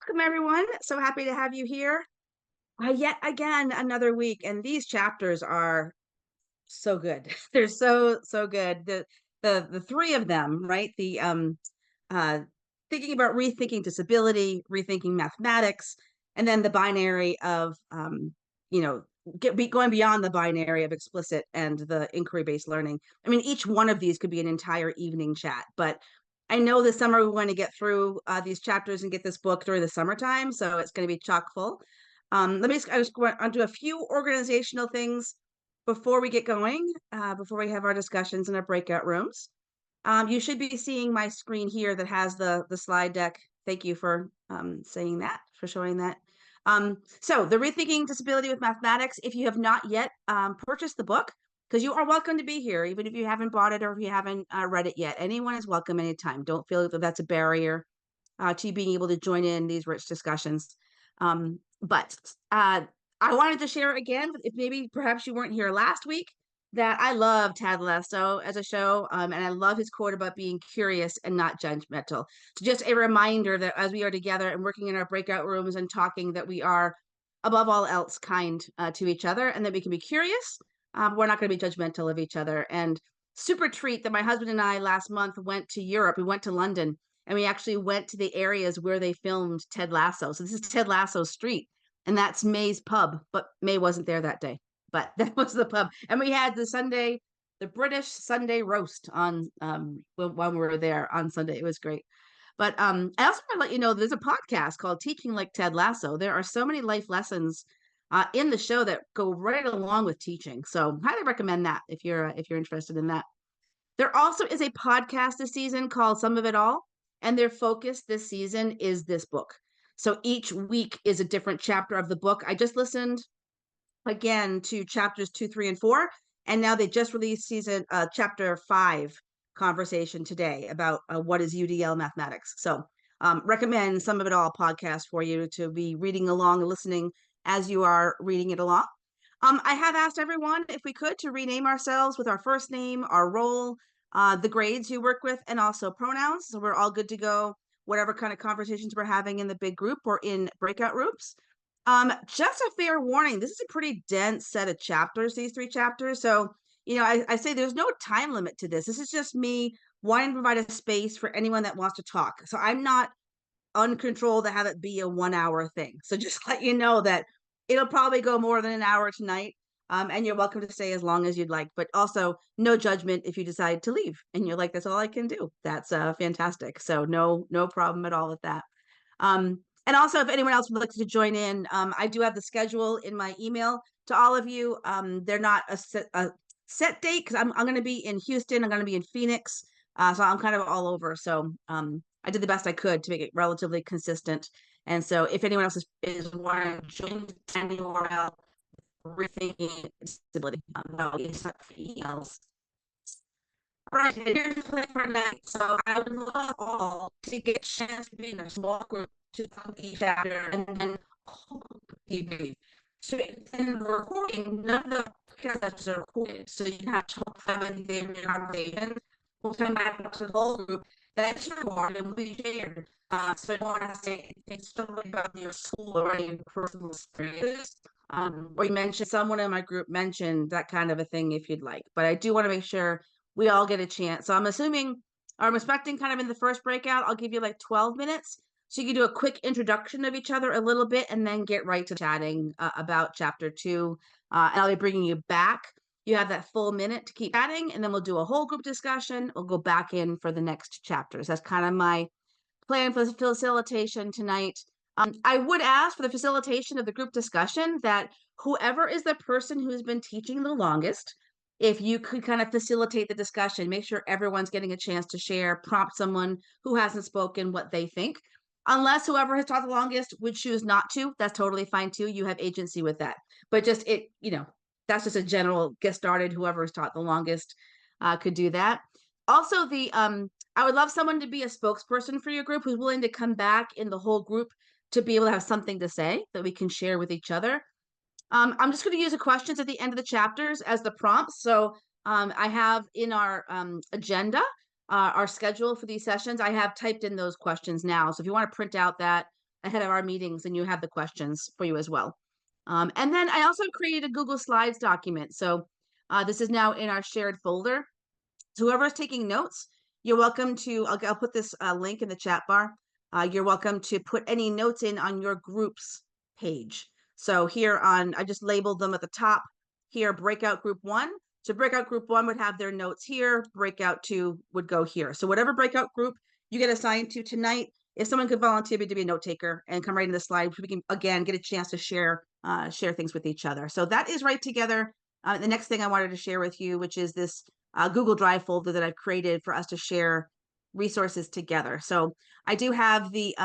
Welcome, everyone. So happy to have you here. Yet again, another week, and these chapters are so good. They're so good. The three of them, right? The uh, thinking about rethinking disability, rethinking mathematics, and then the binary of you know going beyond the binary of explicit and the inquiry-based learning. I mean, each one of these could be an entire evening chat, but I know this summer we want to get through these chapters and get this book during the summertime, so it's going to be chock full. I just want to do a few organizational things before we get going, before we have our discussions in our breakout rooms. You should be seeing my screen here that has the slide deck. Thank you for saying that, for showing that. So the Rethinking Disability with Mathematics, if you have not yet purchased the book, because you are welcome to be here, even if you haven't bought it or if you haven't read it yet. Anyone is welcome anytime. Don't feel that that's a barrier to being able to join in these rich discussions. But I wanted to share again, if maybe perhaps you weren't here last week, that I love Ted Lasso as a show, and I love his quote about being curious and not judgmental. So just a reminder that as we are together and working in our breakout rooms and talking, that we are above all else kind to each other, and that we can be curious. We're not going to be judgmental of each other. And super treat that my husband and I last month went to Europe. We went to London, and we actually went to the areas where they filmed Ted Lasso. So this is Ted Lasso Street, and that's May's pub, but May wasn't there that day. But that was the pub, and we had the British Sunday roast on when we were there on Sunday. It was great. But I also want to let you know there's a podcast called Teaching Like Ted Lasso. There are so many life lessons in the show that go right along with teaching. So highly recommend that if you're interested in that. There also is a podcast this season called Some of It All, and their focus this season is this book. So each week is a different chapter of the book. I just listened again to chapters 2, 3, and 4, and now they just released season chapter 5 conversation today about what is UDL mathematics. So recommend Some of It All podcast for you to be reading along and listening as you are reading it along. I have asked everyone if we could to rename ourselves with our first name, our role, the grades you work with, and also pronouns. So we're all good to go, whatever kind of conversations we're having in the big group or in breakout rooms. Just a fair warning, this is a pretty dense set of chapters, these three chapters. So, I say there's no time limit to this. This is just me wanting to provide a space for anyone that wants to talk. So I'm not uncontrolled to have it be a 1 hour thing. So just let you know that it'll probably go more than an hour tonight. And you're welcome to stay as long as you'd like, but also no judgment if you decide to leave and you're like, that's all I can do. That's fantastic. So no problem at all with that. And also, if anyone else would like to join in, I do have the schedule in my email to all of you. They're not a set date because I'm going to be in Houston. I'm going to be in Phoenix. So I'm kind of all over. So I did the best I could to make it relatively consistent. And so if anyone else is wanting to join the URL, rethinking disability, no, it's not for emails. All right, here's the plan for tonight. So I would love all to get a chance to be in a small group to talk each other and then whole group debrief. So in the recording, none of the podcasts are recorded. So you have to have any conversation. We'll come back to the whole group. That's recorded and will be shared. So I don't want to say anything solely about your school or any personal experiences. Or you mentioned someone in my group mentioned that kind of a thing if you'd like. But I do want to make sure we all get a chance. So I'm expecting kind of in the first breakout, I'll give you like 12 minutes. So you can do a quick introduction of each other a little bit and then get right to chatting about chapter 2. And I'll be bringing you back. You have that full minute to keep chatting, and then we'll do a whole group discussion. We'll go back in for the next chapters. That's kind of my plan for facilitation tonight. I would ask for the facilitation of the group discussion that whoever is the person who's been teaching the longest, if you could kind of facilitate the discussion, make sure everyone's getting a chance to share, prompt someone who hasn't spoken what they think. Unless whoever has taught the longest would choose not to, that's totally fine too. You have agency with that. But just that's just a general get started. Whoever has taught the longest could do that. Also, I would love someone to be a spokesperson for your group who's willing to come back in the whole group to be able to have something to say that we can share with each other. I'm just going to use the questions at the end of the chapters as the prompts. So I have in our agenda, our schedule for these sessions, I have typed in those questions now. So if you want to print out that ahead of our meetings, and you have the questions for you as well. And then I also created a Google Slides document. So this is now in our shared folder. So whoever's taking notes, you're welcome to, I'll put this link in the chat bar. You're welcome to put any notes in on your group's page. So here on, I just labeled them at the top. Here, breakout group 1. So breakout group 1 would have their notes here. Breakout 2 would go here. So whatever breakout group you get assigned to tonight, if someone could volunteer to be a note taker and come right in the slide, we can again get a chance to share things with each other. So that is right together. The next thing I wanted to share with you, which is this Google Drive folder that I've created for us to share resources together. So I do have the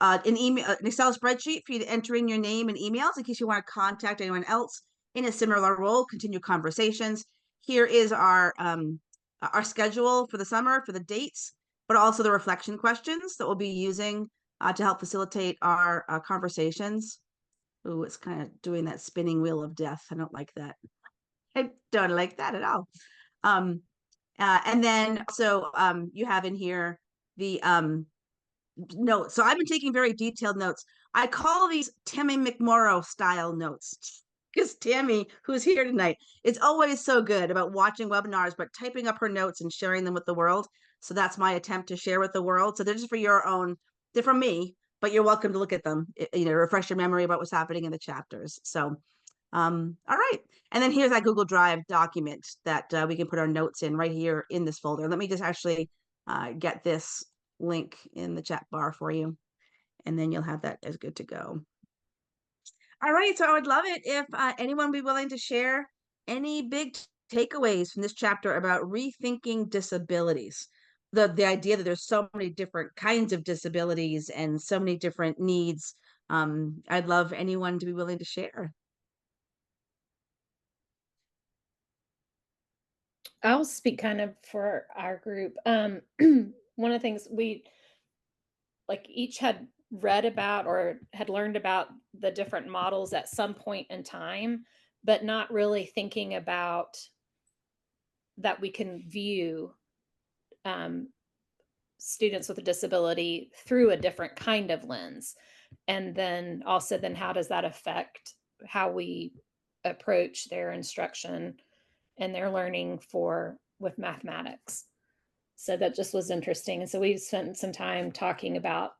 an email, an Excel spreadsheet for you to enter in your name and emails in case you want to contact anyone else in a similar role, continue conversations. Here is our schedule for the summer, for the dates, but also the reflection questions that we'll be using to help facilitate our conversations. Ooh, it's kind of doing that spinning wheel of death. I don't like that. I don't like that at all. And then also you have in here the notes. So I've been taking very detailed notes. I call these Tammy McMorrow style notes because Tammy, who's here tonight, is always so good about watching webinars, but typing up her notes and sharing them with the world. So that's my attempt to share with the world. So they're just for your own, they're from me, but you're welcome to look at them, refresh your memory about what's happening in the chapters. So all right. And then here's that Google Drive document that we can put our notes in right here in this folder. Let me just actually get this link in the chat bar for you, and then you'll have that as good to go. All right. So I would love it if anyone would be willing to share any big takeaways from this chapter about rethinking disabilities. The idea that there's so many different kinds of disabilities and so many different needs. I'd love anyone to be willing to share. I'll speak kind of for our group. One of the things we each had read about or had learned about the different models at some point in time, but not really thinking about that we can view students with a disability through a different kind of lens. And then also then how does that affect how we approach their instruction and their learning with mathematics. So that just was interesting. And so we spent some time talking about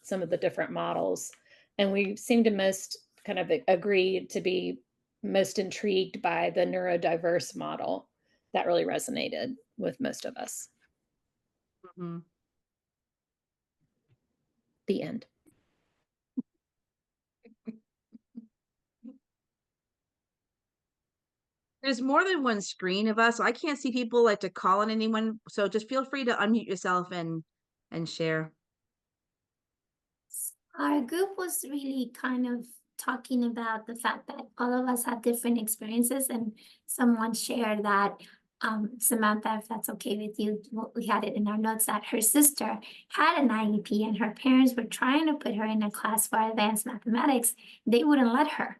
some of the different models, and we seemed to most kind of agree to be most intrigued by the neurodiverse model. That really resonated with most of us. Mm-hmm. The end. There's more than one screen of us, so I can't see people like to call on anyone. So just feel free to unmute yourself and share. Our group was really kind of talking about the fact that all of us had different experiences, and someone shared that Samantha, if that's okay with you, we had it in our notes that her sister had an IEP and her parents were trying to put her in a class for advanced mathematics. They wouldn't let her.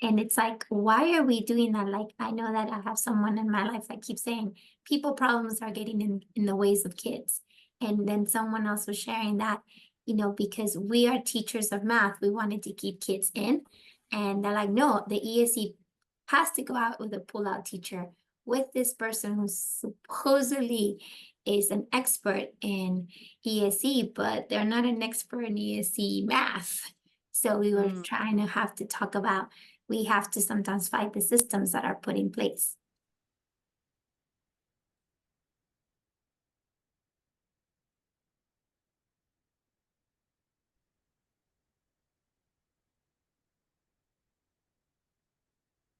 And it's like, why are we doing that? Like, I know that I have someone in my life that keeps saying people problems are getting in the ways of kids. And then someone else was sharing that, because we are teachers of math, we wanted to keep kids in. And they're like, no, the ESE has to go out with a pull-out teacher with this person who supposedly is an expert in ESE, but they're not an expert in ESE math. So we were trying to have to talk about, we have to sometimes fight the systems that are put in place.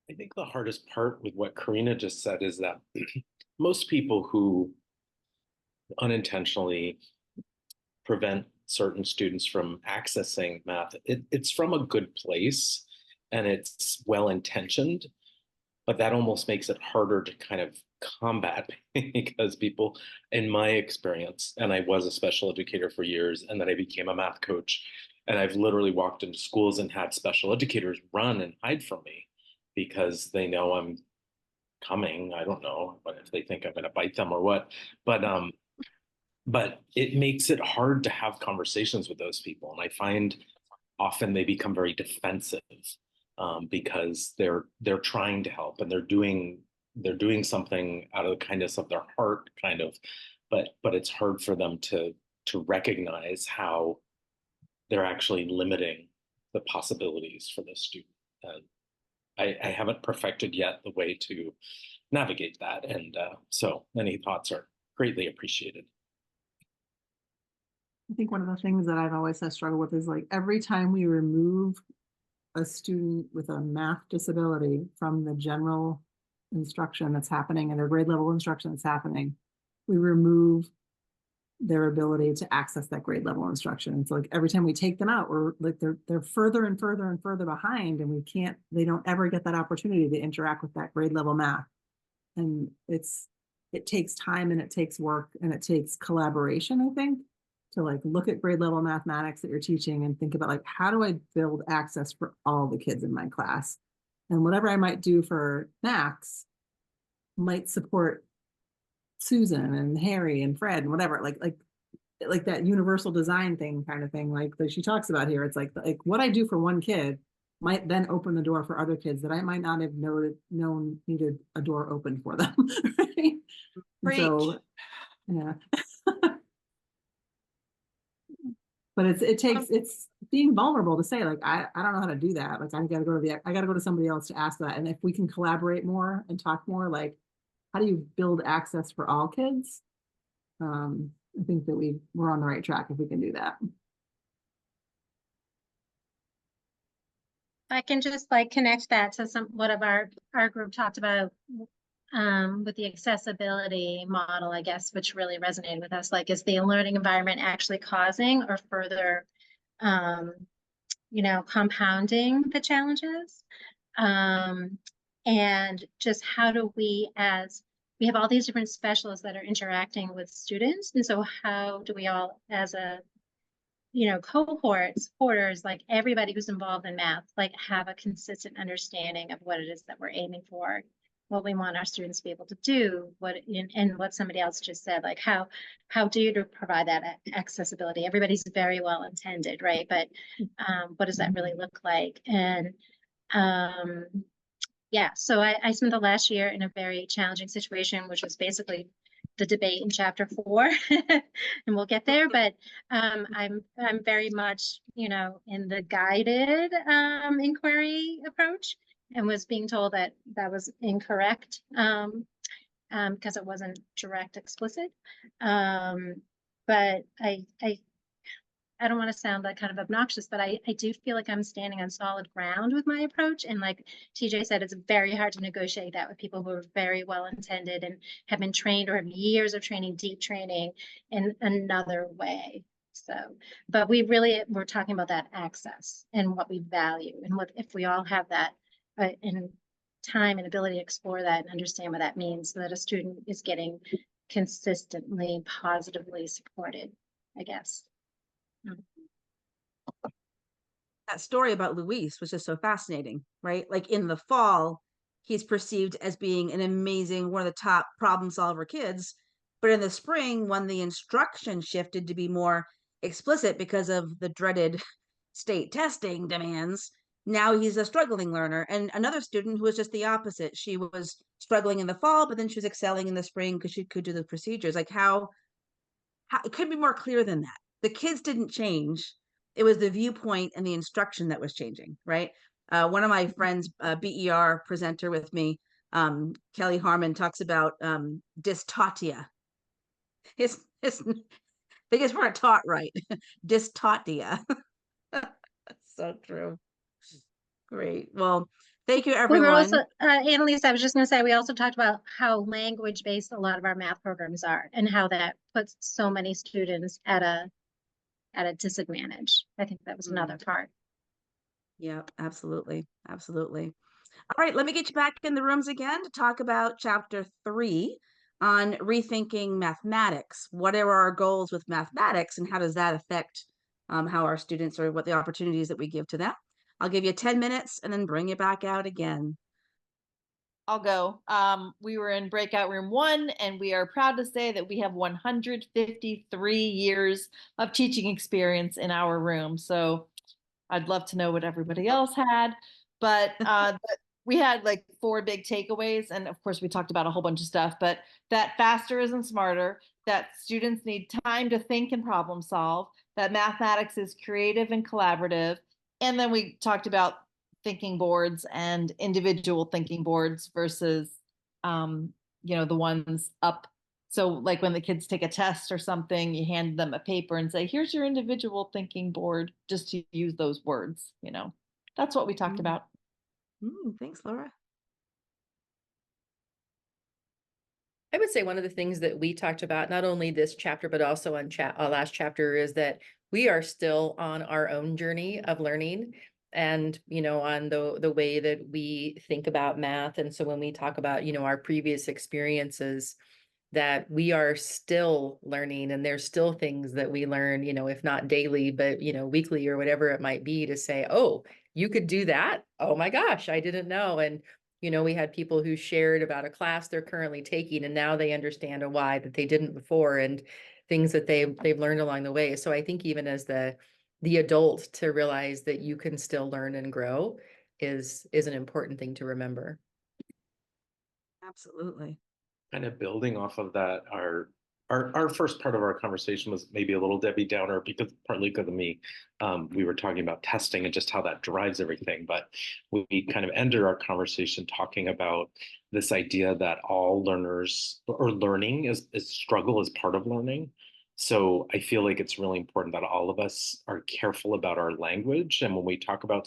I think the hardest part with what Karina just said is that most people who unintentionally prevent certain students from accessing math, it's from a good place and it's well-intentioned, but that almost makes it harder to kind of combat because people, in my experience, and I was a special educator for years, and then I became a math coach, and I've literally walked into schools and had special educators run and hide from me because they know I'm coming. I don't know, but if they think I'm going to bite them or what. But but it makes it hard to have conversations with those people. And I find often they become very defensive because they're trying to help and they're doing something out of the kindness of their heart, kind of, but it's hard for them to recognize how they're actually limiting the possibilities for the student. I haven't perfected yet the way to navigate that, and so any thoughts are greatly appreciated. I think one of the things that I've always had struggled with is like every time we remove a student with a math disability from the general instruction that's happening and their grade level instruction that's happening, we remove their ability to access that grade level instruction. And so like every time we take them out, we're like they're further and further and further behind, and they don't ever get that opportunity to interact with that grade level math. And it takes time and it takes work and it takes collaboration, I think, to like look at grade level mathematics that you're teaching and think about like, how do I build access for all the kids in my class? And whatever I might do for Max might support Susan and Harry and Fred and whatever, like that universal design thing kind of thing, like that she talks about here. It's like what I do for one kid might then open the door for other kids that I might not have known needed a door open for them. Right? So, yeah. But it's being vulnerable to say like I don't know how to do that. Like I gotta go to somebody else to ask that. And if we can collaborate more and talk more, like how do you build access for all kids? I think that we're on the right track if we can do that. I can just like connect that to what of our group talked about with the accessibility model, I guess, which really resonated with us. Like, is the learning environment actually causing or further, compounding the challenges? And just how do we we have all these different specialists that are interacting with students. And so how do we all as a cohort, supporters, like everybody who's involved in math, like have a consistent understanding of what it is that we're aiming for, what we want our students to be able to do, and what somebody else just said, like how do you provide that accessibility? Everybody's very well intended, right? But what does that really look like? And yeah, so I spent the last year in a very challenging situation, which was basically the debate in chapter 4, and we'll get there. But I'm very much, in the guided inquiry approach, and was being told that that was incorrect because it wasn't direct, explicit. But I don't want to sound like kind of obnoxious, but I do feel like I'm standing on solid ground with my approach. And like TJ said, it's very hard to negotiate that with people who are very well intended and have been trained or have years of training, deep training in another way. So, but we're talking about that access and what we value, and what if we all have that in time and ability to explore that and understand what that means, so that a student is getting consistently positively supported, I guess. That story about Luis was just so fascinating, right? Like in the fall, he's perceived as being an amazing, one of the top problem solver kids. But in the spring, when the instruction shifted to be more explicit because of the dreaded state testing demands, now he's a struggling learner. And another student who was just the opposite. She was struggling in the fall, but then she was excelling in the spring because she could do the procedures. Like how it could be more clear than that. The kids didn't change. It was the viewpoint and the instruction that was changing, right? One of my friends, BER presenter with me, Kelly Harmon, talks about dystotia. They just weren't taught right. Dystotia. So true. Great. Well, thank you, everyone. We were also, Annalise, I was just going to say, we also talked about how language-based a lot of our math programs are, and how that puts so many students at a disadvantage. I think that was another part. Yeah, absolutely. Absolutely. All right, let me get you back in the rooms again to talk about chapter 3 on rethinking mathematics. What are our goals with mathematics, and how does that affect how our students, or what the opportunities that we give to them? I'll give you 10 minutes and then bring you back out again. I'll go. We were in breakout room 1, and we are proud to say that we have 153 years of teaching experience in our room. So I'd love to know what everybody else had, but we had like 4 big takeaways. And of course, we talked about a whole bunch of stuff, but that faster isn't smarter, that students need time to think and problem solve, that mathematics is creative and collaborative. And then we talked about thinking boards and individual thinking boards versus, the ones up. So like when the kids take a test or something, you hand them a paper and say, here's your individual thinking board, just to use those words, That's what we talked about. Thanks, Laura. I would say one of the things that we talked about, not only this chapter, but also on last chapter, is that we are still on our own journey of learning and, on the way that we think about math. And so when we talk about, our previous experiences, that we are still learning, and there's still things that we learn, if not daily, but, weekly or whatever it might be, to say, oh, you could do that. Oh my gosh, I didn't know. And, we had people who shared about a class they're currently taking, and now they understand a why that they didn't before, and things that they've learned along the way. So I think even as the adult, to realize that you can still learn and grow is an important thing to remember. Absolutely. Kind of building off of that, our first part of our conversation was maybe a little Debbie Downer, partly because of me. We were talking about testing and just how that drives everything, but we kind of ended our conversation talking about this idea that all learners, or learning is struggle is part of learning. So I feel like it's really important that all of us are careful about our language, and when we talk about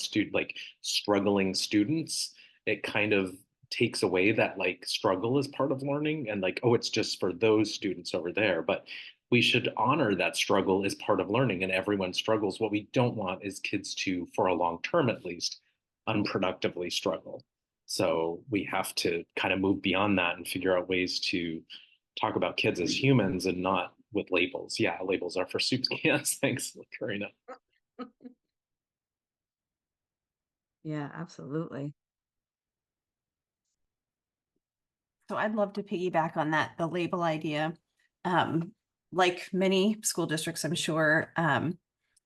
struggling students, it kind of takes away that like struggle is part of learning, and like, oh, it's just for those students over there. But we should honor that struggle is part of learning, and everyone struggles. What we don't want is kids to, for a long term at least, unproductively struggle. So we have to kind of move beyond that and figure out ways to talk about kids as humans and not with labels. Yeah, labels are for soup cans. Thanks, Karina. Yeah, absolutely. So I'd love to piggyback on that, the label idea. Like many school districts, I'm sure,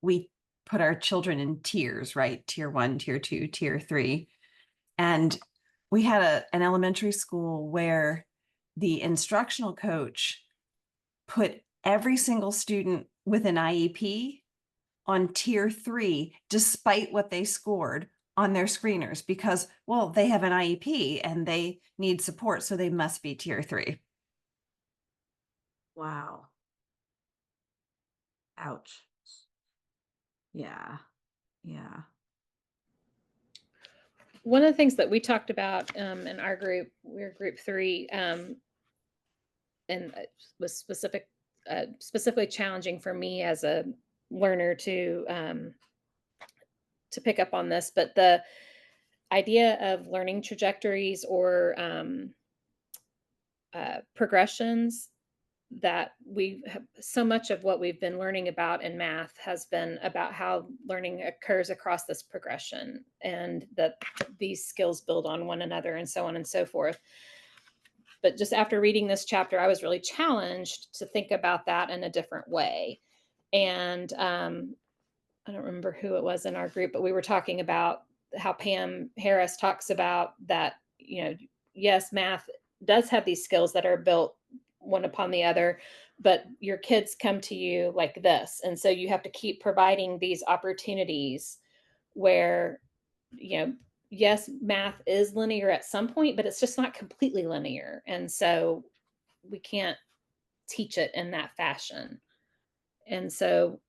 we put our children in tiers, right? Tier 1, tier 2, tier 3. And we had an elementary school where the instructional coach put every single student with an IEP on tier 3, despite what they scored on their screeners, because, well, they have an IEP and they need support, so they must be tier 3. Wow. Ouch. Yeah. Yeah. One of the things that we talked about in our group, we're group 3, and it was specifically challenging for me as a learner to pick up on this, but the idea of learning trajectories or progressions, that we have so much of what we've been learning about in math has been about how learning occurs across this progression, and that these skills build on one another and so on and so forth. But just after reading this chapter, I was really challenged to think about that in a different way. And I don't remember who it was in our group, but we were talking about how Pam Harris talks about that, yes, math does have these skills that are built one upon the other, but your kids come to you like this. And so you have to keep providing these opportunities where, yes, math is linear at some point, but it's just not completely linear. And so we can't teach it in that fashion. And so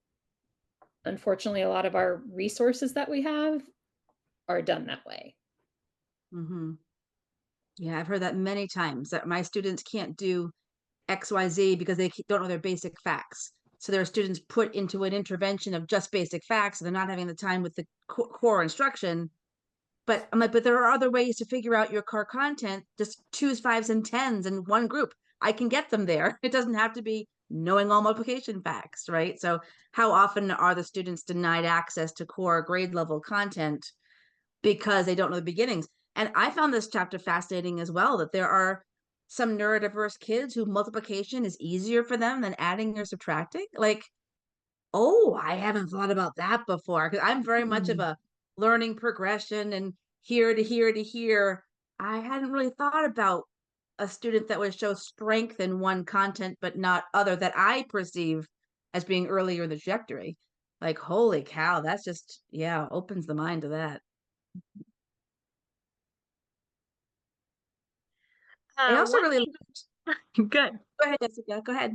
unfortunately, a lot of our resources that we have are done that way. Mm-hmm. Yeah, I've heard that many times, that my students can't do XYZ because they don't know their basic facts. So there are students put into an intervention of just basic facts, and they're not having the time with the core instruction. But I'm like, but there are other ways to figure out your core content. Just choose 5s and 10s in one group. I can get them there. It doesn't have to be knowing all multiplication facts, right? So how often are the students denied access to core grade level content because they don't know the beginnings? And I found this chapter fascinating as well, that there are some neurodiverse kids who multiplication is easier for them than adding or subtracting. Like, oh, I haven't thought about that before, because I'm very much of a learning progression and here to here to here. I hadn't really thought about a student that would show strength in one content, but not other, that I perceive as being earlier in the trajectory. Like, holy cow, that's just, yeah, opens the mind to that. I also One really, thing, good. go ahead, Jessica, go ahead.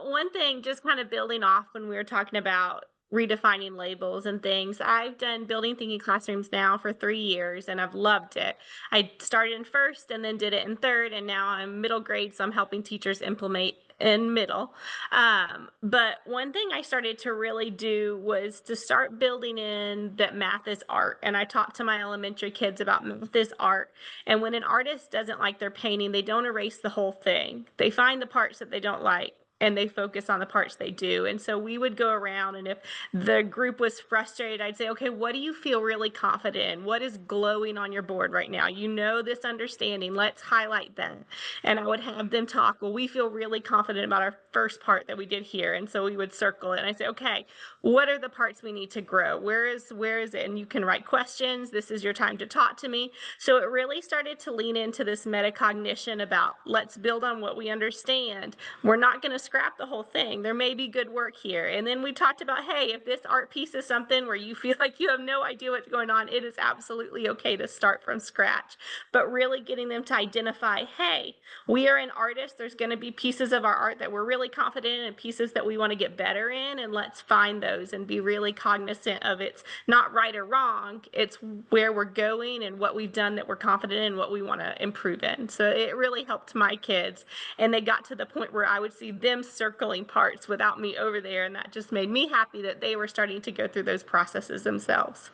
One thing, just kind of building off when we were talking about redefining labels and things, I've done building thinking classrooms now for 3 years and I've loved it. I started in first and then did it in third, and now I'm middle grade, so I'm helping teachers implement in middle. But one thing I started to really do was to start building in that math is art. And I talked to my elementary kids about math is art. And when an artist doesn't like their painting, they don't erase the whole thing. They find the parts that they don't like and they focus on the parts they do. And so we would go around, and if the group was frustrated, I'd say, okay, what do you feel really confident in? What is glowing on your board right now? You know this understanding. Let's highlight that. And I would have them talk. Well, we feel really confident about our first part that we did here. And so we would circle it. And I say, okay, what are the parts we need to grow? Where is it? And you can write questions. This is your time to talk to me. So it really started to lean into this metacognition about let's build on what we understand. We're not going to scrap the whole thing. There may be good work here. And then we talked about, hey, if this art piece is something where you feel like you have no idea what's going on, it is absolutely okay to start from scratch. But really getting them to identify, hey, we are an artist. There's going to be pieces of our art that we're really confident in and pieces that we want to get better in. And let's find those and be really cognizant of it's not right or wrong. It's where we're going and what we've done that we're confident in, what we want to improve in. So it really helped my kids. And they got to the point where I would see them circling parts without me over there. And that just made me happy that they were starting to go through those processes themselves.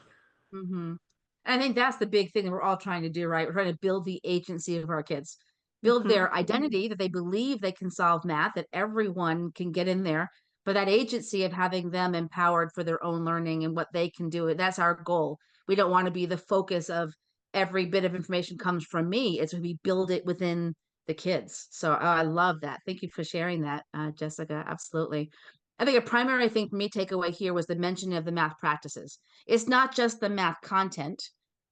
Mm-hmm. I think that's the big thing that we're all trying to do, right? We're trying to build the agency of our kids, build their identity that they believe they can solve math, that everyone can get in there, but that agency of having them empowered for their own learning and what they can do. That's our goal. We don't want to be the focus of every bit of information comes from me. It's we build it within the kids. So I love that. Thank you for sharing that, Jessica. Absolutely. I think a primary thing for me takeaway here was the mentioning of the math practices. It's not just the math content,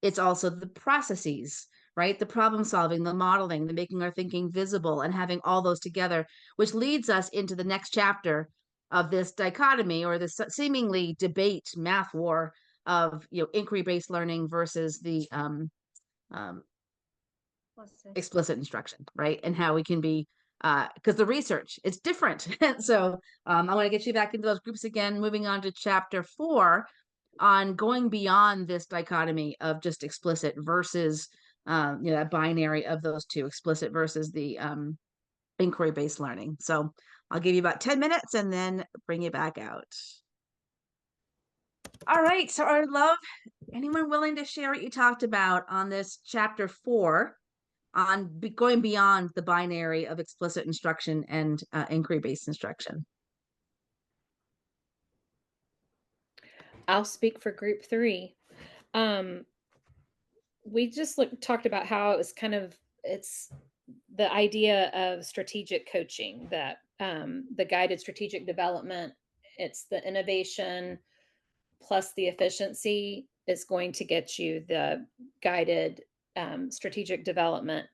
it's also the processes, right? The problem solving, the modeling, the making our thinking visible, and having all those together, which leads us into the next chapter of this dichotomy or this seemingly debate math war of inquiry-based learning versus the explicit instruction, right? And how we can be because the research it's different. So I want to get you back into those groups again, moving on to chapter 4 on going beyond this dichotomy of just explicit versus that binary of those two, explicit versus the inquiry-based learning. So I'll give you about 10 minutes and then bring you back out. All right, so I would love anyone willing to share what you talked about on this chapter 4 on going beyond the binary of explicit instruction and inquiry-based instruction. I'll speak for group 3. We just talked about how it was it's the idea of strategic coaching, that the guided strategic development, it's the innovation plus the efficiency is going to get you the guided strategic development,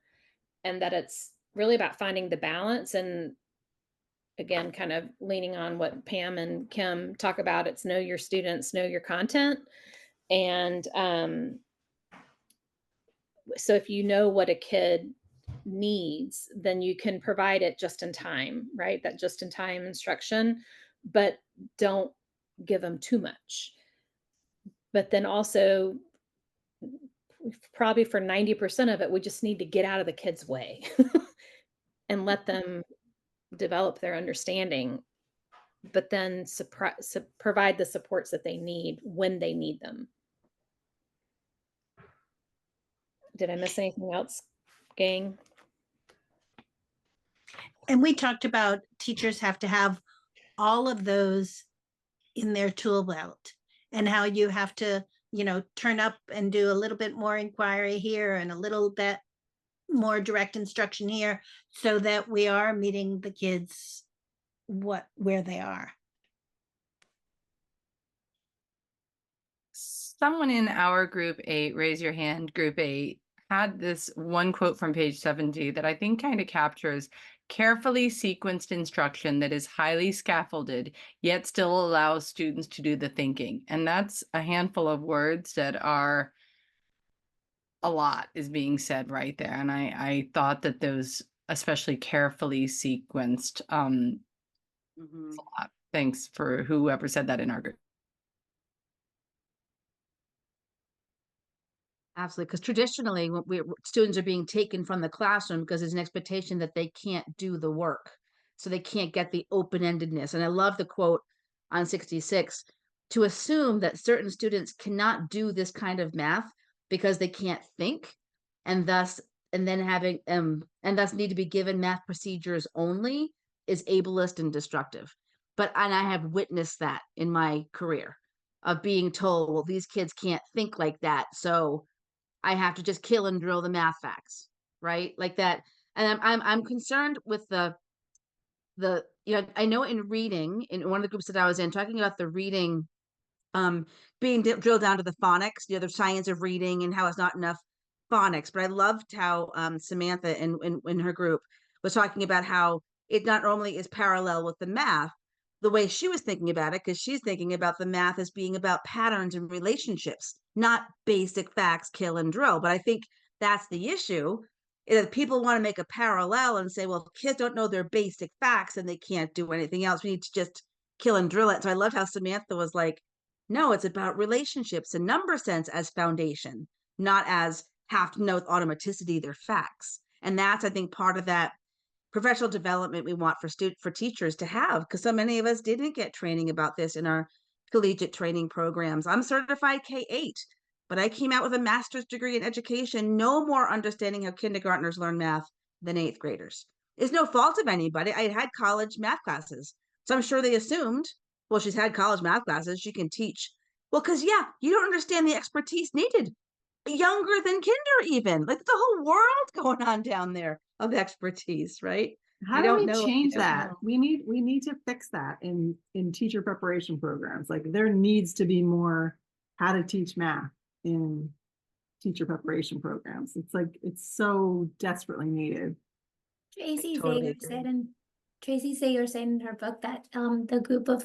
and that it's really about finding the balance. And again, kind of leaning on what Pam and Kim talk about, it's know your students, know your content. And so if you know what a kid needs, then you can provide it just in time, right? That just in time instruction, but don't give them too much. But then also, probably for 90% of it, we just need to get out of the kids' way and let them develop their understanding, but then provide the supports that they need when they need them. Did I miss anything else, gang? And we talked about teachers have to have all of those in their tool belt, and how you have to turn up and do a little bit more inquiry here and a little bit more direct instruction here so that we are meeting the kids where they are. Someone in our group 8, raise your hand, group 8, had this one quote from page 70 that I think kind of captures carefully sequenced instruction that is highly scaffolded, yet still allows students to do the thinking. And that's a handful of words that are a lot is being said right there. And I thought that those, especially carefully sequenced, Mhm. a lot. Thanks for whoever said that in our group. Absolutely, because traditionally, students are being taken from the classroom because there's an expectation that they can't do the work, so they can't get the open-endedness. And I love the quote on 66: to assume that certain students cannot do this kind of math because they can't think, and thus need to be given math procedures only, is ableist and destructive. And I have witnessed that in my career of being told, well, these kids can't think like that, so I have to just kill and drill the math facts, right? Like that. And I'm concerned with I know in reading, in one of the groups that I was in, talking about the reading being drilled down to the phonics, the science of reading, and how it's not enough phonics. But I loved how Samantha in her group was talking about how it not only is parallel with the math, the way she was thinking about it, because she's thinking about the math as being about patterns and relationships, not basic facts, kill and drill. But I think that's the issue, is that people want to make a parallel and say, well, kids don't know their basic facts and they can't do anything else. We need to just kill and drill it. So I loved how Samantha was like, no, it's about relationships and number sense as foundation, not as have to know with automaticity their facts. And that's, I think, part of that professional development we want for teachers to have, because so many of us didn't get training about this in our collegiate training programs. I'm certified K-8, but I came out with a master's degree in education, no more understanding how kindergartners learn math than 8th graders. It's no fault of anybody. I had college math classes, so I'm sure they assumed, well, she's had college math classes, she can teach. Well, because yeah, you don't understand the expertise needed. Younger than kinder, even. Like, the whole world going on down there of expertise, right? How You do don't we know if you change don't that? know. We need to fix that in teacher preparation programs. Like, there needs to be more how to teach math in teacher preparation programs. It's like, it's so desperately needed. Tracy Totally Zager agree. said in Tracy Zager said in her book that the group of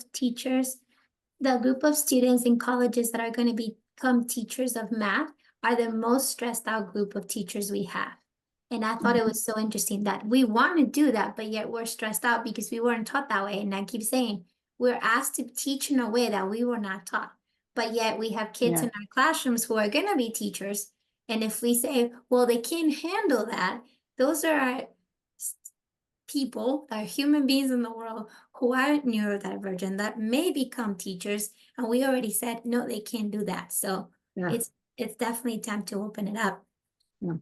students in colleges that are going to become teachers of math are the most stressed out group of teachers we have. And I thought it was so interesting that we want to do that, but yet we're stressed out because we weren't taught that way. And I keep saying we're asked to teach in a way that we were not taught, but yet we have kids in our classrooms who are going to be teachers. And if we say, well, they can't handle that, those are our people that are human beings in the world who are neurodivergent that may become teachers, and we already said no, they can't do that. So it's definitely time to open it up. Yeah.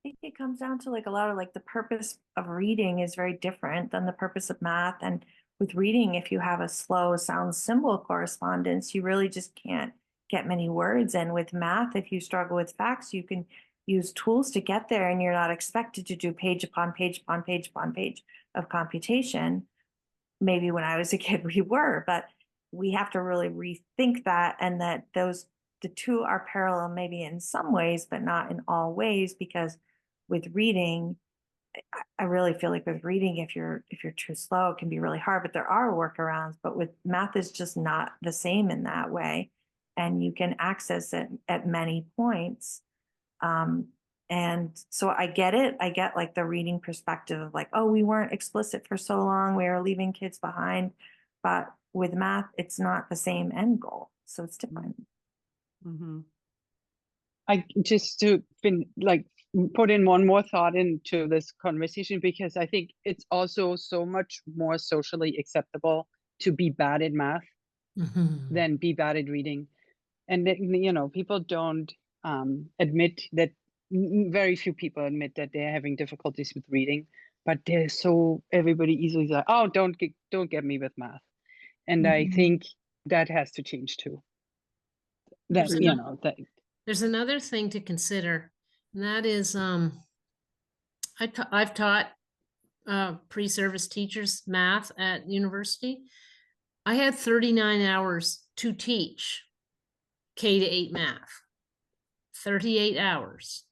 I think it comes down to like a lot of like the purpose of reading is very different than the purpose of math. And with reading, if you have a slow sound symbol correspondence, you really just can't get many words. And with math, if you struggle with facts, you can use tools to get there, and you're not expected to do page upon page upon page upon page of computation. Maybe when I was a kid we were, but we have to really rethink that, and that the two are parallel maybe in some ways, but not in all ways, because with reading, I really feel like with reading, if you're too slow, it can be really hard, but there are workarounds. But with math, is just not the same in that way, and you can access it at many points. And so I get it. I get like the reading perspective of like, oh, we weren't explicit for so long, we were leaving kids behind. But with math, it's not the same end goal. So it's different. Mm-hmm. I just to put in one more thought into this conversation, because I think it's also so much more socially acceptable to be bad at math than be bad at reading. And people don't admit that, very few people admit that they're having difficulties with reading, but everybody easily like, oh, don't get me with math. And I think that has to change too. that, Sure. you know, that There's another thing to consider, and that is I've taught pre-service teachers math at university. I had 39 hours to teach K to 8 math. 38 hours.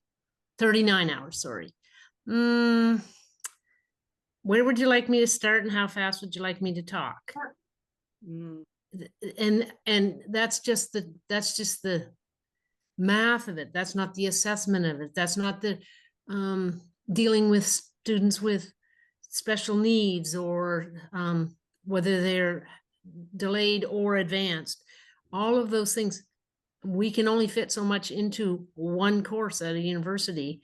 39 hours, sorry. Where would you like me to start and how fast would you like me to talk? And that's just the math of it. That's not the assessment of it. That's not the dealing with students with special needs or whether they're delayed or advanced. All of those things, we can only fit so much into one course at a university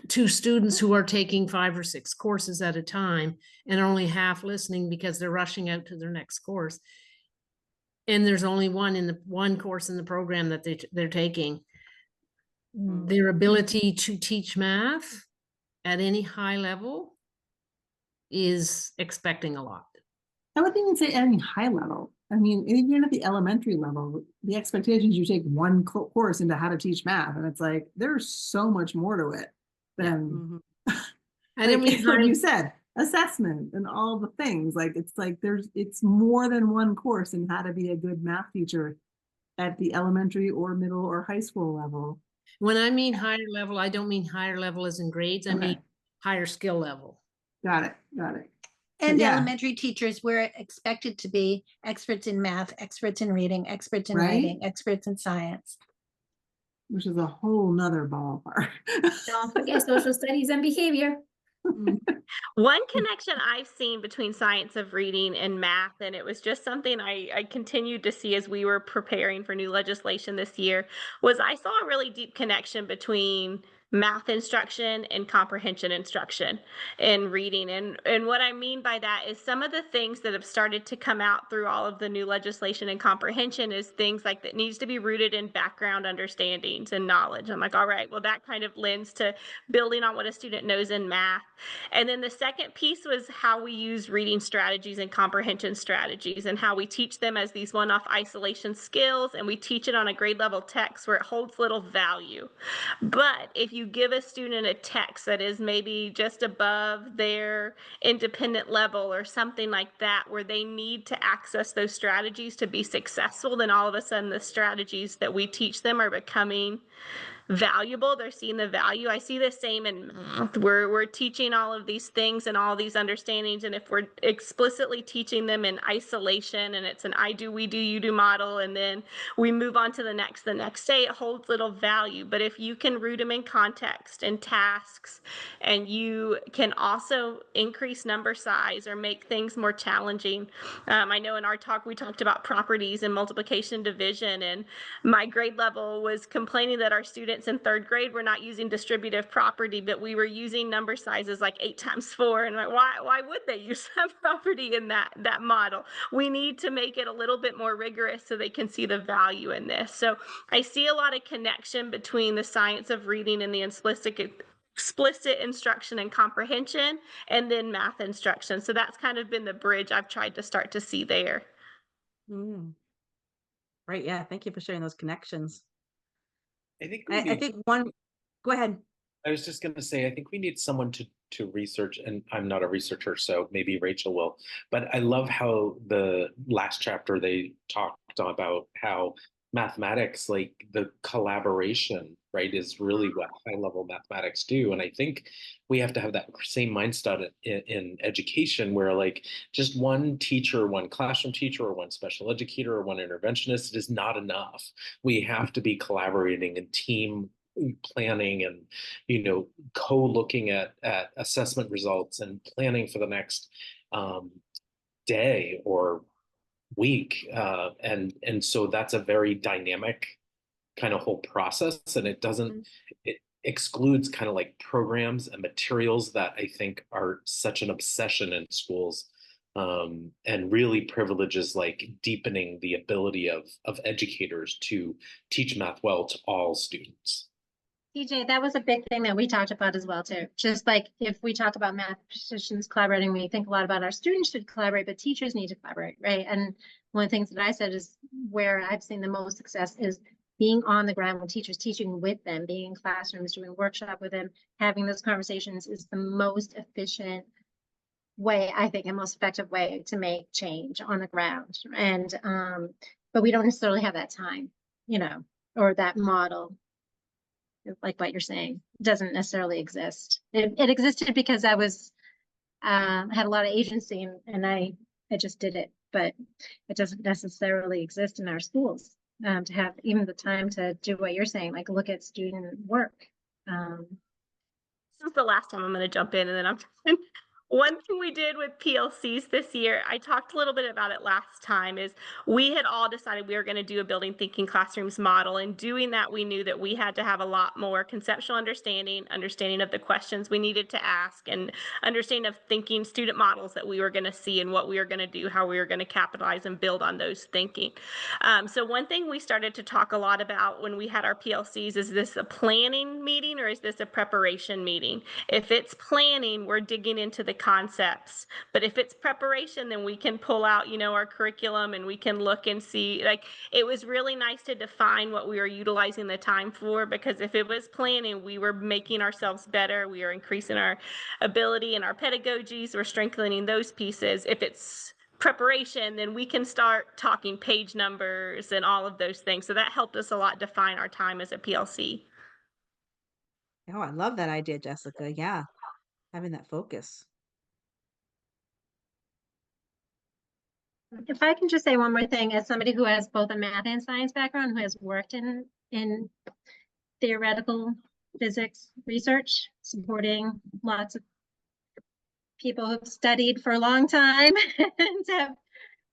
to students who are taking 5 or 6 courses at a time and are only half listening because they're rushing out to their next course. And there's only one course in the program that they're taking. Their ability to teach math at any high level is expecting a lot. I wouldn't even say any high level. I mean, even at the elementary level, the expectations you take one course into how to teach math, and it's like there's so much more to it than I didn't mean like you said, assessment and all the things. Like it's more than one course in how to be a good math teacher at the elementary or middle or high school level. When I mean higher level, I don't mean higher level as in grades. I mean higher skill level. Got it. And Yeah. elementary teachers, we're expected to be experts in math, experts in reading, experts in Right? writing, experts in science. Which is a whole nother ballpark. Don't forget social studies and behavior. One connection I've seen between science of reading and math, and it was just something I continued to see as we were preparing for new legislation this year, was I saw a really deep connection between math instruction and comprehension instruction in reading. And what I mean by that is some of the things that have started to come out through all of the new legislation and comprehension is things like that needs to be rooted in background understandings and knowledge. I'm like, all right, well, that kind of lends to building on what a student knows in math. And then the second piece was how we use reading strategies and comprehension strategies and how we teach them as these one-off isolation skills, and we teach it on a grade level text where it holds little value. But if you give a student a text that is maybe just above their independent level or something like that, where they need to access those strategies to be successful, then all of a sudden the strategies that we teach them are becoming valuable. They're seeing the value. I see the same in math. We're teaching all of these things and all these understandings, and if we're explicitly teaching them in isolation and it's an I do, we do, you do model, and then we move on to the next day, it holds little value. But if you can root them in context and tasks, and you can also increase number size or make things more challenging. I know in our talk we talked about properties and multiplication division, and my grade level was complaining that our students in 3rd grade were not using distributive property, but we were using number sizes like 8 times 4. And why would they use that property in that model? We need to make it a little bit more rigorous so they can see the value in this. So I see a lot of connection between the science of reading and the explicit instruction and comprehension, and then math instruction. So that's kind of been the bridge I've tried to start to see there. Right. Yeah. Thank you for sharing those connections. I think go ahead. I was just going to say, I think we need someone to research, and I'm not a researcher, so maybe Rachel will, but I love how the last chapter they talked about how mathematics, like the collaboration, right, is really what high level mathematics do. And I think we have to have that same mindset in education, where like just one teacher, one classroom teacher, or one special educator, or one interventionist is not enough. We have to be collaborating and team planning and, co-looking at assessment results and planning for the next day or week. And so that's a very dynamic kind of whole process. And it excludes kind of like programs and materials that I think are such an obsession in schools, and really privileges like deepening the ability of educators to teach math well to all students. TJ, that was a big thing that we talked about as well too. Just like if we talk about mathematicians collaborating, we think a lot about our students should collaborate, but teachers need to collaborate, right? And one of the things that I said is where I've seen the most success is being on the ground with teachers, teaching with them, being in classrooms, doing workshop with them, having those conversations is the most efficient way, I think, and most effective way to make change on the ground. And but we don't necessarily have that time, you know, or that model, like what you're saying, doesn't necessarily exist. It existed because I was had a lot of agency, and I just did it, but it doesn't necessarily exist in our schools to have even the time to do what you're saying, like look at student work. This is the last time I'm going to jump in, and then I'm done. One thing we did with PLCs this year, I talked a little bit about it last time, is we had all decided we were going to do a building thinking classrooms model. And doing that, we knew that we had to have a lot more conceptual understanding of the questions we needed to ask, and understanding of thinking student models that we were going to see and what we were going to do, how we were going to capitalize and build on those thinking. So one thing we started to talk a lot about when we had our PLCs is this a planning meeting or is this a preparation meeting? If it's planning, we're digging into the concepts, but if it's preparation, then we can pull out, you know, our curriculum and we can look and see. Like, it was really nice to define what we were utilizing the time for, because if it was planning, we were making ourselves better, we are increasing our ability and our pedagogies, we're strengthening those pieces. If it's preparation, then we can start talking page numbers and all of those things. So that helped us a lot define our time as a PLC. Oh, I love that idea, Jessica. Yeah, having that focus. If I can just say one more thing, as somebody who has both a math and science background, who has worked in theoretical physics research, supporting lots of people who've studied for a long time and have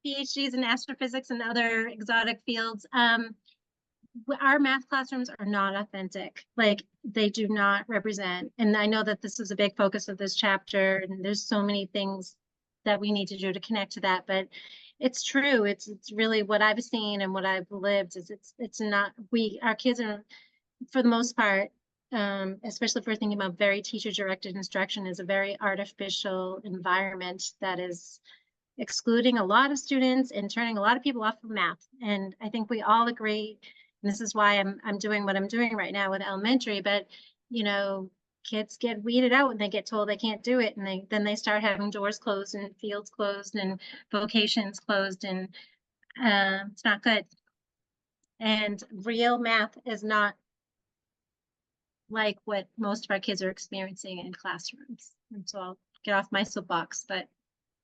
PhDs in astrophysics and other exotic fields, our math classrooms are not authentic. Like, they do not represent. And I know that this is a big focus of this chapter, and there's so many things that we need to do to connect to that, but it's true. It's really what I've seen and what I've lived is it's not, our kids are, for the most part, especially if we're thinking about very teacher-directed instruction, is a very artificial environment that is excluding a lot of students and turning a lot of people off of math. And I think we all agree, and this is why I'm doing what I'm doing right now with elementary, but you know, kids get weeded out when they get told they can't do it, and then they start having doors closed and fields closed and vocations closed, and it's not good. And real math is not like what most of our kids are experiencing in classrooms. And so I'll get off my soapbox, but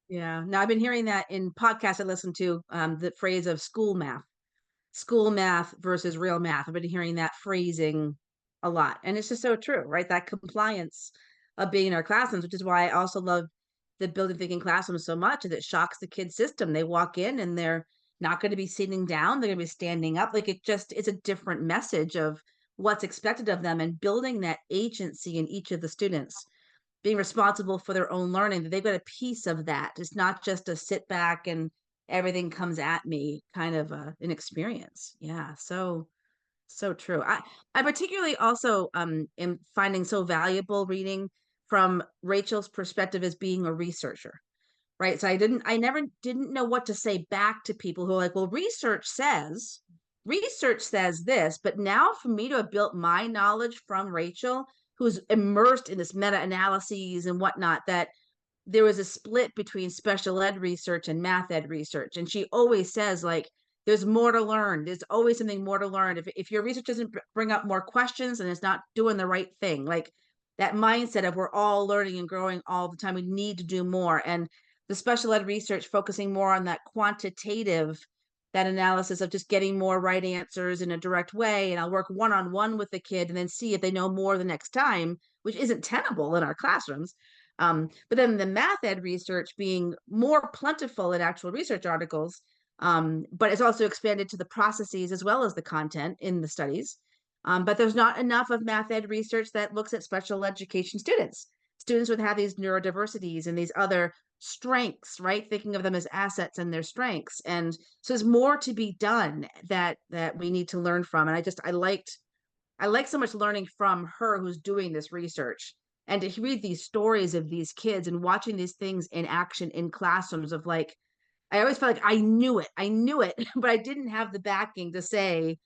Yeah. Now I've been hearing that in podcasts I listen to, the phrase of school math versus real math. I've been hearing that phrasing a lot. And it's just so true, right? That compliance of being in our classrooms, which is why I also love the building thinking classroom so much, is it shocks the kids system. They walk in and they're not going to be sitting down, they're going to be standing up. Like, it's a different message of what's expected of them, and building that agency in each of the students, being responsible for their own learning, that they've got a piece of that. It's not just a sit back and everything comes at me kind of an experience. Yeah. So true. I particularly also am finding so valuable reading from Rachel's perspective as being a researcher, right? So I never didn't know what to say back to people who are like, well, research says this, but now for me to have built my knowledge from Rachel, who's immersed in this meta-analyses and whatnot, that there was a split between special ed research and math ed research. And she always says, like, there's more to learn. There's always something more to learn. If your research doesn't bring up more questions, and it's not doing the right thing, like that mindset of we're all learning and growing all the time, we need to do more. And the special ed research focusing more on that quantitative, that analysis of just getting more right answers in a direct way. And I'll work one-on-one with the kid and then see if they know more the next time, which isn't tenable in our classrooms. But then the math ed research being more plentiful in actual research articles, but it's also expanded to the processes as well as the content in the studies. But there's not enough of math ed research that looks at special education students with have these neurodiversities and these other strengths, right? Thinking of them as assets and their strengths. And so there's more to be done that we need to learn from. And I like so much learning from her who's doing this research, and to read these stories of these kids and watching these things in action in classrooms of, like, I always felt like I knew it, but I didn't have the backing to say,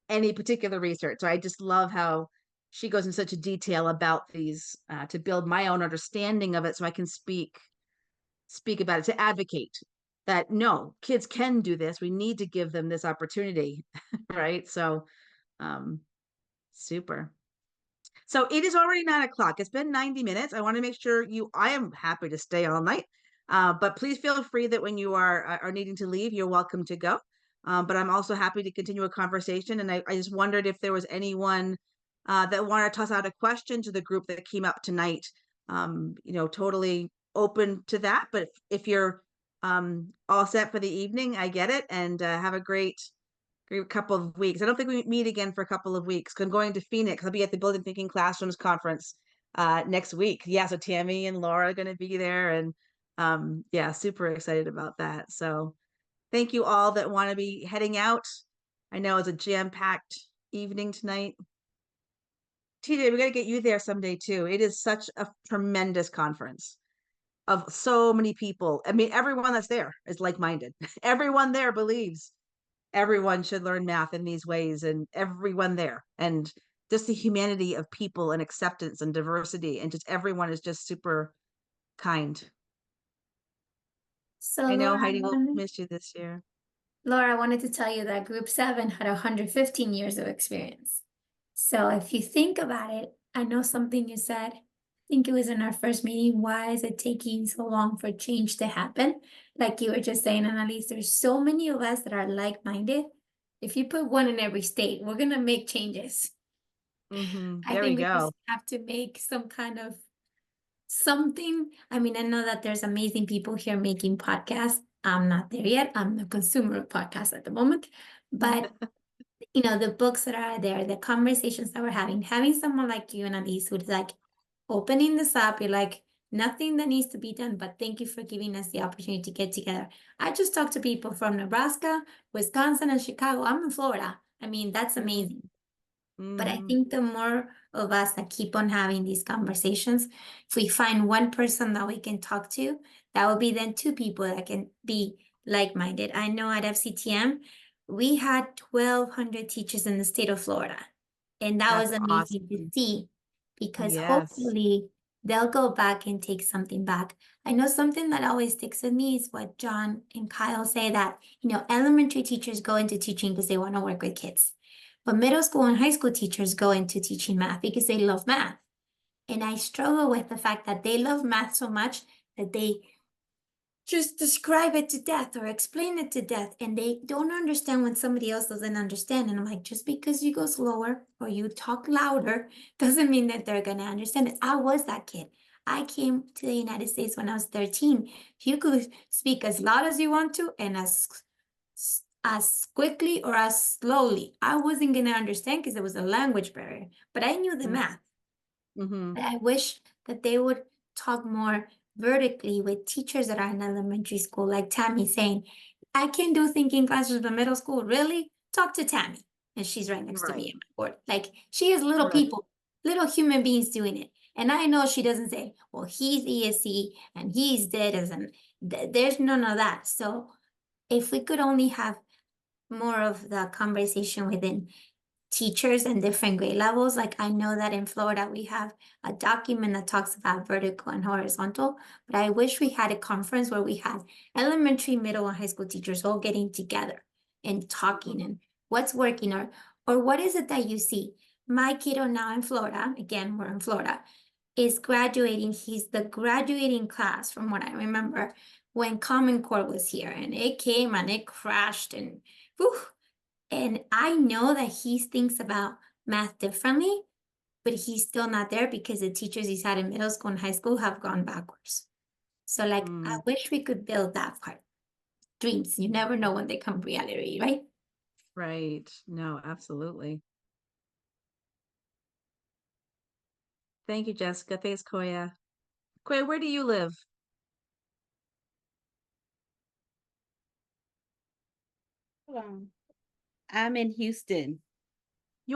any particular research. So I just love how she goes in such a detail about these to build my own understanding of it so I can speak about it, to advocate that no, kids can do this. We need to give them this opportunity, right? So super. So it is already 9 o'clock. It's been 90 minutes. I want to make sure I am happy to stay all night. But please feel free that when you are needing to leave, you're welcome to go. But I'm also happy to continue a conversation. And I just wondered if there was anyone that wanted to toss out a question to the group that came up tonight. Totally open to that. But if you're all set for the evening, I get it. And have a great couple of weeks. I don't think we meet again for a couple of weeks. I'm going to Phoenix. I'll be at the Building Thinking Classrooms conference next week. Yeah, so Tammy and Laura are going to be there, and yeah, super excited about that. So thank you all that want to be heading out. I know it's a jam-packed evening tonight. TJ, we got to get you there someday too. It is such a tremendous conference of so many people. I mean, everyone that's there is like-minded. Everyone there believes everyone should learn math in these ways, and everyone there, and just the humanity of people and acceptance and diversity, and just everyone is just super kind. So I know Laura, Heidi will miss you this year. Laura, I wanted to tell you that Group 7 had 115 years of experience. So if you think about it, I know something you said, I think it was in our first meeting, why is it taking so long for change to happen? Like you were just saying, Annalise, there's so many of us that are like-minded. If you put one in every state, we're gonna make changes. I There we think we go. just have to make some kind of something. I mean, I know that there's amazing people here making podcasts. I'm not there yet. I'm the consumer of podcasts at the moment. But the books that are there, the conversations that we're having someone like you and Elise who's like opening this up, you're like, nothing that needs to be done, but thank you for giving us the opportunity to get together. I just talked to people from Nebraska, Wisconsin, and Chicago. I'm in Florida. I mean, that's amazing. But I think the more of us that keep on having these conversations, if we find one person that we can talk to, that would be then two people that can be like-minded. I know at FCTM, we had 1,200 teachers in the state of Florida. And that was That's amazing to awesome. see, because Yes. hopefully they'll go back and take something back. I know something that always sticks with me is what John and Kyle say, that, elementary teachers go into teaching because they want to work with kids. But middle school and high school teachers go into teaching math because they love math. And I struggle with the fact that they love math so much that they just describe it to death or explain it to death, and they don't understand when somebody else doesn't understand. And I'm like, just because you go slower or you talk louder doesn't mean that they're gonna understand it. I was that kid. I came to the United States when I was 13. You could speak as loud as you want to and as quickly or as slowly. I wasn't gonna understand because there was a language barrier, but I knew the math. But I wish that they would talk more vertically with teachers that are in elementary school, like Tammy saying, I can do thinking classes in middle school. Really? Talk to Tammy. And she's right next to me at my board. Like, she has little people, little human beings doing it. And I know she doesn't say, well, he's ESC and he's dead, and there's none of that. So if we could only have more of the conversation within teachers and different grade levels. Like, I know that in Florida, we have a document that talks about vertical and horizontal, but I wish we had a conference where we had elementary, middle, and high school teachers all getting together and talking and what's working, or what is it that you see? My kiddo now in Florida, again, we're in Florida, is graduating. He's the graduating class from what I remember when Common Core was here, and it came and it crashed, and whew. And I know that he thinks about math differently, but he's still not there because the teachers he's had in middle school and high school have gone backwards. So like, I wish we could build that part. Dreams, you never know when they come reality, right? Right. No, absolutely. Thank you, Jessica. Thanks, Koya. Koya, where do you live? I'm in Houston.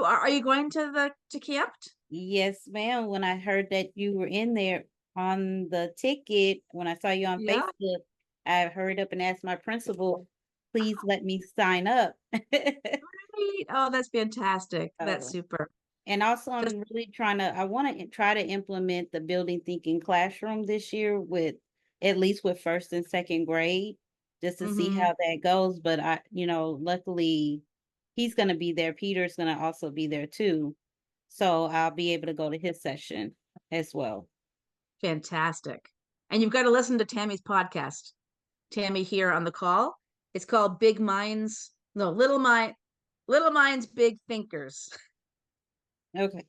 Are you going to camp? Yes, ma'am. When I heard that you were in there on the ticket, when I saw you on Yeah. Facebook, I hurried up and asked my principal, please let me sign up. Great. Oh, that's fantastic. That's So, super. and also Just I'm really I want to try to implement the building thinking classroom this year with at least with first and second grade, just to see mhm. how that goes. But luckily he's going to be there. Peter's going to also be there too. So I'll be able to go to his session as well. Fantastic. And you've got to listen to Tammy's podcast. Tammy here on the call. It's called Big Minds. No, Little Minds, Big Thinkers. Okay.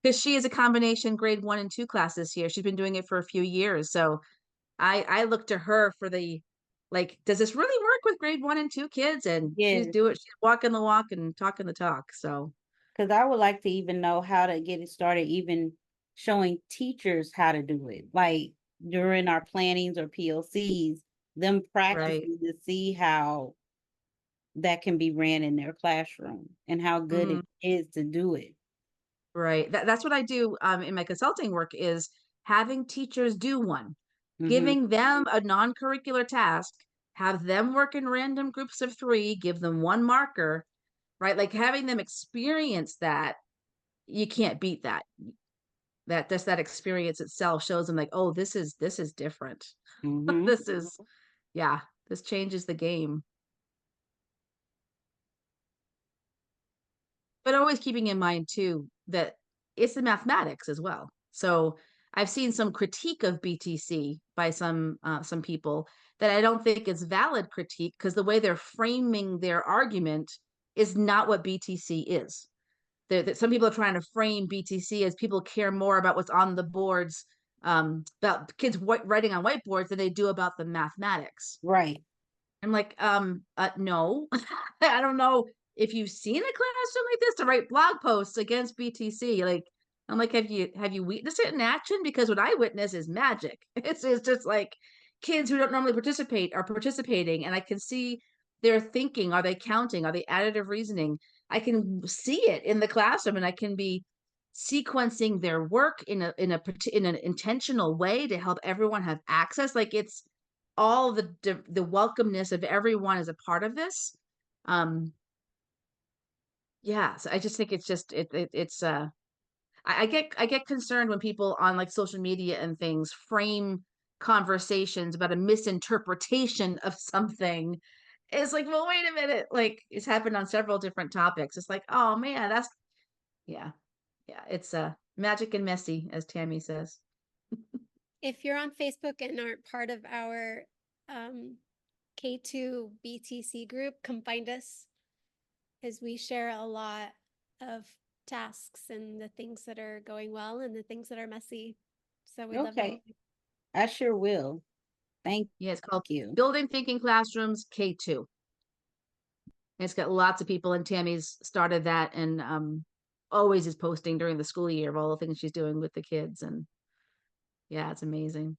Because she is a combination grade 1 and 2 class this year. She's been doing it for a few years. So I look to her for the like, does this really work with grade 1 and 2 kids? And she's Yes. she's walking the walk and talking the talk. So Because I would like to even know how to get it started, even showing teachers how to do it, like during our plannings or PLCs, them right. practicing to see how that can be ran in their classroom and how good Mhm. it is to do it. Right. That's what I do in my consulting work is having teachers do one, Hmm. giving them a non-curricular task, have them work in random groups of 3, give them one marker, right? Like having them experience that, you can't beat that. That experience itself shows them like, oh, this is different. Hmm. This is, yeah, this changes the game. But always keeping in mind too that it's the mathematics as well. So I've seen some critique of BTC by some people that I don't think is valid critique because the way they're framing their argument is not what BTC is. That some people are trying to frame BTC as people care more about what's on the boards, about kids writing on whiteboards than they do about the mathematics. Right. I'm like, no, I don't know if you've seen a classroom like this to write blog posts against BTC. Like, I'm like, have you witnessed it in action? Because what I witness is magic. It's just like kids who don't normally participate are participating, and I can see their thinking. Are they counting? Are they additive reasoning? I can see it in the classroom, and I can be sequencing their work in an intentional way to help everyone have access. Like it's all the welcomeness of everyone as a part of this. Um, yeah, so I just think it's just it's I get concerned when people on like social media and things frame conversations about a misinterpretation of something. It's like, well, wait a minute, like it's happened on several different topics. It's like, oh man, that's yeah, yeah, it's magic and messy, as Tammy says. If you're on Facebook and aren't part of our K2 BTC group, come find us, as we share a lot of tasks and the things that are going well and the things that are messy. So we'd love to help Okay. you. I sure will. Thank Yeah, it's called you. Building Thinking Classrooms K2. It's got lots of people, and Tammy's started that and always is posting during the school year of all the things she's doing with the kids. And yeah, it's amazing.